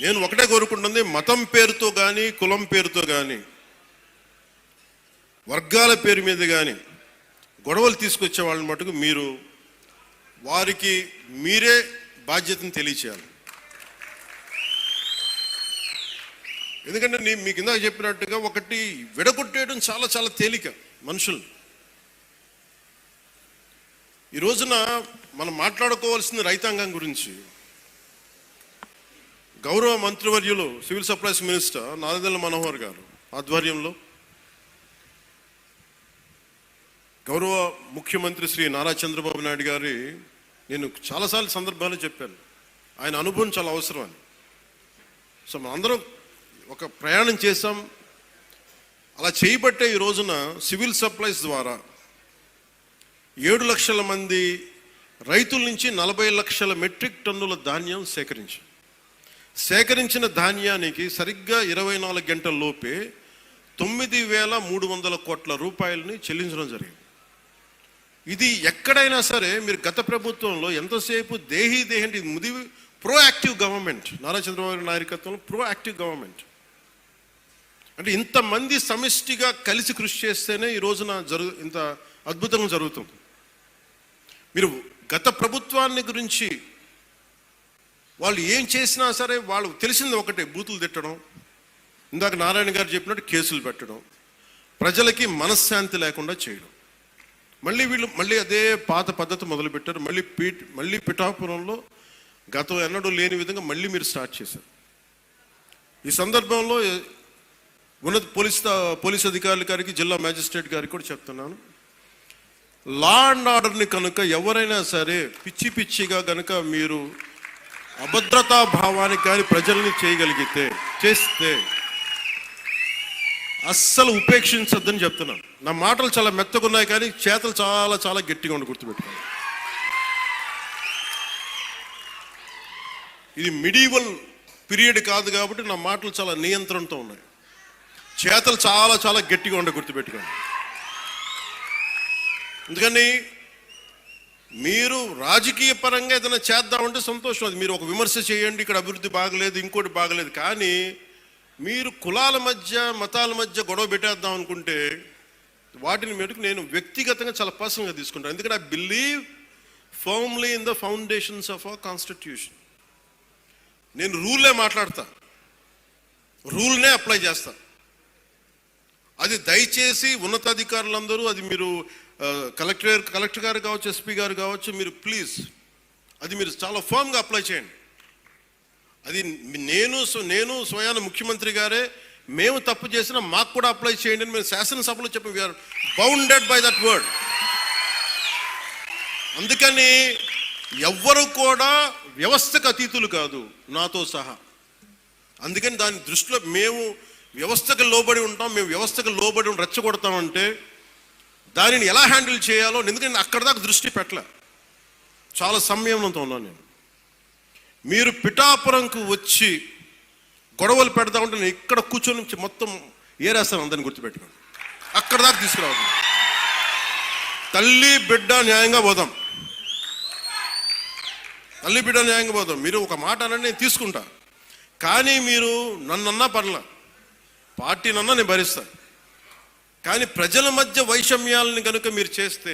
నేను ఒకటే కోరుకుంటుంది, మతం పేరుతో కానీ, కులం పేరుతో కానీ, వర్గాల పేరు మీద కానీ గొడవలు తీసుకొచ్చే వాళ్ళని మటుకు మీరు వారికి మీరే బాధ్యతను తెలియచేయాలి. ఎందుకంటే మీకు ఇందాక చెప్పినట్టుగా ఒకటి విడగొట్టేయడం చాలా చాలా తేలిక మనుషులు. ఈ రోజున మనం మాట్లాడుకోవాల్సిన రైతాంగం గురించి గౌరవ మంత్రివర్యులు civil supplies minister Nadendla Manohar గారు ఆధ్వర్యంలో గౌరవ ముఖ్యమంత్రి శ్రీ నారా చంద్రబాబు నాయుడు గారి నేను చాలాసార్లు సందర్భాలు చెప్పాను, ఆయన అనుభవం చాలా అవసరం అని. సో మనందరం ఒక ప్రయాణం చేశాం. అలా చేయబట్టే ఈ రోజున సివిల్ సప్లైస్ ద్వారా 7 లక్షల మంది రైతుల నుంచి 40 లక్షల మెట్రిక్ టన్నుల ధాన్యం సేకరించిన ధాన్యానికి సరిగ్గా 24 గంటల లోపే 9,300 కోట్ల రూపాయలని చెల్లించడం జరిగింది. ఇది ఎక్కడైనా సరే మీరు గత ప్రభుత్వంలో ఎంతసేపు దేహి అంటే ప్రోయాక్టివ్ గవర్నమెంట్, నారా చంద్రబాబు నాయకత్వంలో ప్రోయాక్టివ్ గవర్నమెంట్ అంటే ఇంతమంది సమిష్టిగా కలిసి కృషి చేస్తేనే ఈ రోజున ఇంత అద్భుతంగా జరుగుతుంది. మీరు గత ప్రభుత్వాన్ని గురించి వాళ్ళు ఏం చేసినా సరే వాళ్ళు తెలిసింది ఒకటే, బూతులు తిట్టడం, ఇందాక నారాయణ గారు చెప్పినట్టు కేసులు పెట్టడం, ప్రజలకి మనశ్శాంతి లేకుండా చేయడం. మళ్ళీ అదే పాత పద్ధతి మొదలుపెట్టారు. మళ్ళీ పిఠాపురంలో గతం ఎన్నడూ లేని విధంగా మళ్ళీ మీరు స్టార్ట్ చేశారు. ఈ సందర్భంలో ఉన్నత పోలీస్ అధికారుల గారికి, జిల్లా మ్యాజిస్ట్రేట్ గారికి కూడా చెప్తున్నాను, లా అండ్ ఆర్డర్ని కనుక ఎవరైనా సరే పిచ్చిగా కనుక మీరు అభద్రతా భావానికి కానీ ప్రజల్ని చేస్తే అస్సలు ఉపేక్షించద్దని చెప్తున్నాను. నా మాటలు చాలా మెత్తగా ఉన్నాయి కానీ చేతలు చాలా చాలా గట్టిగా ఉండి గుర్తుపెట్టుకోండి. ఇది మిడీవల్ పీరియడ్ కాదు కాబట్టి నా మాటలు చాలా నియంత్రణతో ఉన్నాయి. చేతలు చాలా చాలా గట్టిగా ఉండి గుర్తుపెట్టుకోండి. ఎందుకని మీరు రాజకీయ పరంగా ఏదైనా చేద్దామంటే సంతోషం, అది మీరు ఒక విమర్శ చేయండి, ఇక్కడ అభివృద్ధి బాగలేదు, ఇంకోటి బాగలేదు. కానీ మీరు కులాల మధ్య, మతాల మధ్య గొడవ పెట్టేద్దాం అనుకుంటే వాటిని మెరుగు నేను వ్యక్తిగతంగా చాలా పర్సనల్గా తీసుకుంటాను. ఎందుకంటే I believe firmly in the foundations of our constitution. నేను రూల్లే మాట్లాడతా, రూల్నే అప్లై చేస్తా. అది దయచేసి ఉన్నతాధికారులందరూ, అది మీరు కలెక్టర్ గారు కావచ్చు, ఎస్పీ గారు కావచ్చు, మీరు ప్లీజ్ అది మీరు చాలా ఫర్మ్గా అప్లై చేయండి. అది నేను స్వయాన ముఖ్యమంత్రి గారే మేము తప్పు చేసినా మాకు కూడా అప్లై చేయండి అని మేము శాసనసభలో చెప్పి we are bounded by that word. అందుకని ఎవ్వరు కూడా వ్యవస్థకు అతీతులు కాదు, నాతో సహా. అందుకని దాని దృష్టిలో మేము వ్యవస్థకు లోబడి ఉంటాం, మేము వ్యవస్థకు లోబడి రెచ్చగొడతామంటే దానిని ఎలా హ్యాండిల్ చేయాలో, ఎందుకంటే అక్కడ దాకా దృష్టి పెట్టలే, చాలా సంయమనంతో ఉన్నాను నేను. మీరు పిఠాపురంకు వచ్చి గొడవలు పెడదామంటే నేను ఇక్కడ కూర్చొని మొత్తం ఏరేస్తాను, అందరిని గుర్తుపెట్టుకోండి. అక్కడ దాకా తీసుకురావద్దు. తల్లి బిడ్డ న్యాయంగా పోదాం, తల్లి బిడ్డ న్యాయంగా పోదాం. మీరు ఒక మాట అనండి, నేను తీసుకుంటా. కానీ మీరు నన్నన్నా పర్లా, పార్టీనన్నా నేను భరిస్తాను. కానీ ప్రజల మధ్య వైషమ్యాలని కనుక మీరు చేస్తే